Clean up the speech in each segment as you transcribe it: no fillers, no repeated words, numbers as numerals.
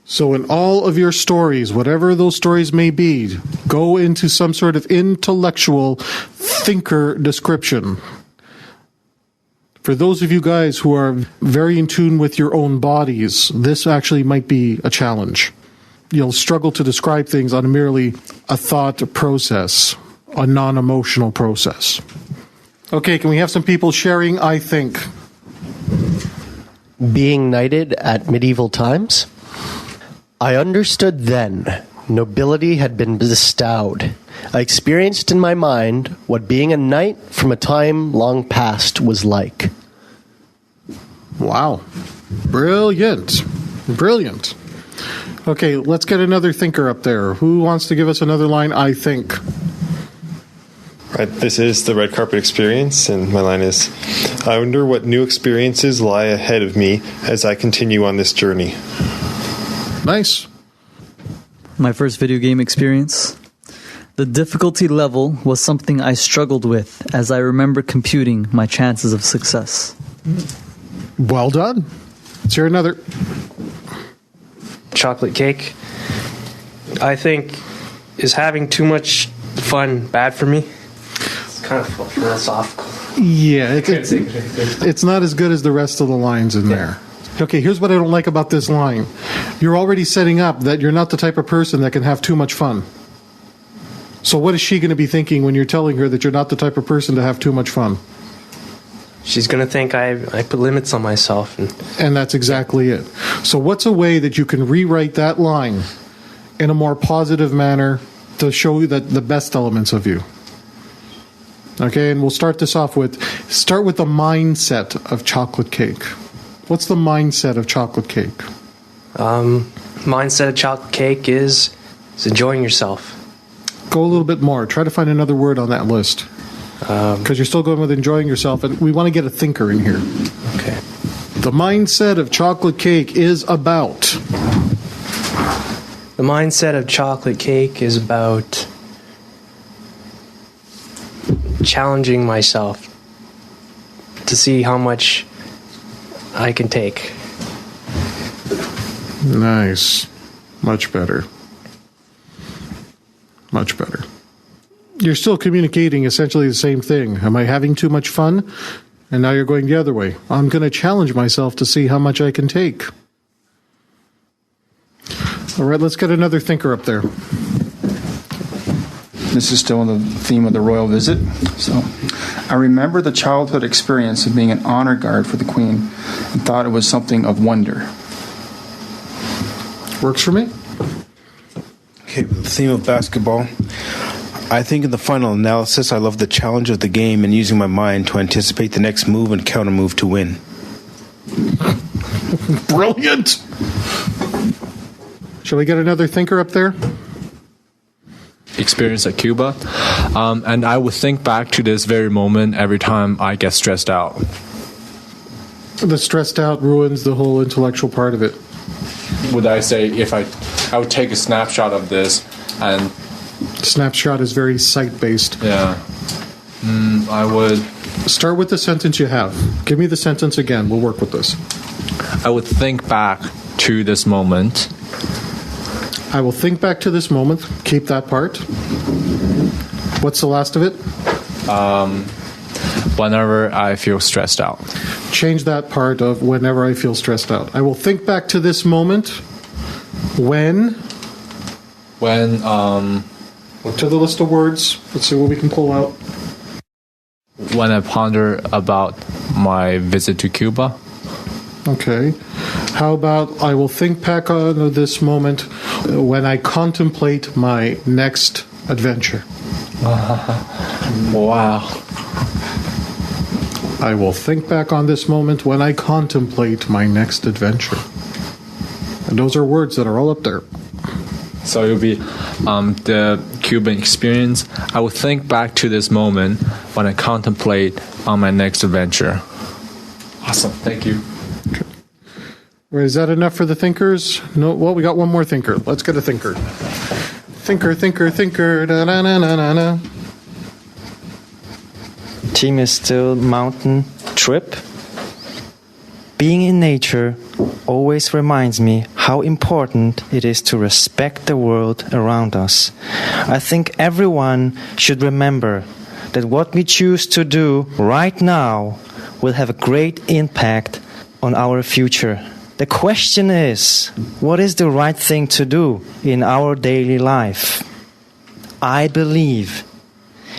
So in all of your stories, whatever those stories may be, go into some sort of intellectual thinker description. For those of you guys who are very in tune with your own bodies, this actually might be a challenge. You'll struggle to describe things on merely a thought process, a non-emotional process. Okay, can we have some people sharing I think? Being knighted at medieval times. I understood then nobility had been bestowed. I experienced in my mind what being a knight from a time long past was like. Wow. Brilliant. Brilliant. Okay, let's get another thinker up there. Who wants to give us another line, I think? Right, this is the red carpet experience, and my line is, I wonder what new experiences lie ahead of me as I continue on this journey. Nice. My first video game experience. The difficulty level was something I struggled with as I remember computing my chances of success. Well done. Let's hear another. Chocolate cake. I think, is having too much fun bad for me? It's kind of philosophical. Yeah, it's not as good as the rest of the lines in there. Okay, here's what I don't like about this line. You're already setting up that you're not the type of person that can have too much fun. So what is she going to be thinking when you're telling her that you're not the type of person to have too much fun? She's going to think I put limits on myself. And that's exactly it. So what's a way that you can rewrite that line in a more positive manner to show you that the best elements of you? Okay, and we'll start this off with the mindset of chocolate cake. What's the mindset of chocolate cake? Mindset of chocolate cake is enjoying yourself. Go a little bit more. Try to find another word on that list. Because you're still going with enjoying yourself, and we want to get a thinker in here. Okay. The mindset of chocolate cake is about... The mindset of chocolate cake is about challenging myself to see how much I can take. Nice. Much better. Much better. You're still communicating essentially the same thing. Am I having too much fun? And now you're going the other way. I'm going to challenge myself to see how much I can take. All right, let's get another thinker up there. This is still on the theme of the royal visit. So, I remember the childhood experience of being an honor guard for the Queen and thought it was something of wonder. Works for me. Okay, the theme of basketball. I think in the final analysis, I love the challenge of the game and using my mind to anticipate the next move and counter move to win. Brilliant! Shall we get another thinker up there? Experience at Cuba. And I would think back to this very moment every time I get stressed out. The stressed out ruins the whole intellectual part of it. Would I say if I would take a snapshot of this and... Snapshot is very sight-based. Yeah. I would... Start with the sentence you have. Give me the sentence again. We'll work with this. I would think back to this moment. I will think back to this moment. Keep that part. What's the last of it? Whenever I feel stressed out. Change that part of whenever I feel stressed out. I will think back to this moment when... Look to the list of words. Let's see what we can pull out. When I ponder about my visit to Cuba. Okay. How about I will think back on this moment when I contemplate my next adventure. Wow. I will think back on this moment when I contemplate my next adventure. And those are words that are all up there. So it will be the Cuban experience. I will think back to this moment when I contemplate on my next adventure. Awesome. Thank you. Okay. Right, is that enough for the thinkers? No. Well, we got one more thinker. Let's get a thinker. Thinker, thinker, thinker. Da, da, da, da, da, da. Team is still mountain trip. Being in nature always reminds me how important it is to respect the world around us. I think everyone should remember that what we choose to do right now will have a great impact on our future. The question is, what is the right thing to do in our daily life? I believe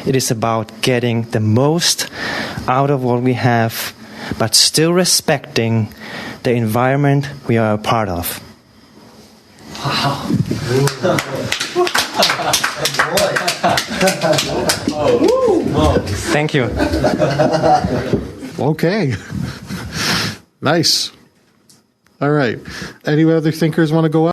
it is about getting the most out of what we have, but still respecting the environment we are a part of. Thank you. Okay. Nice. All right. Any other thinkers want to go up?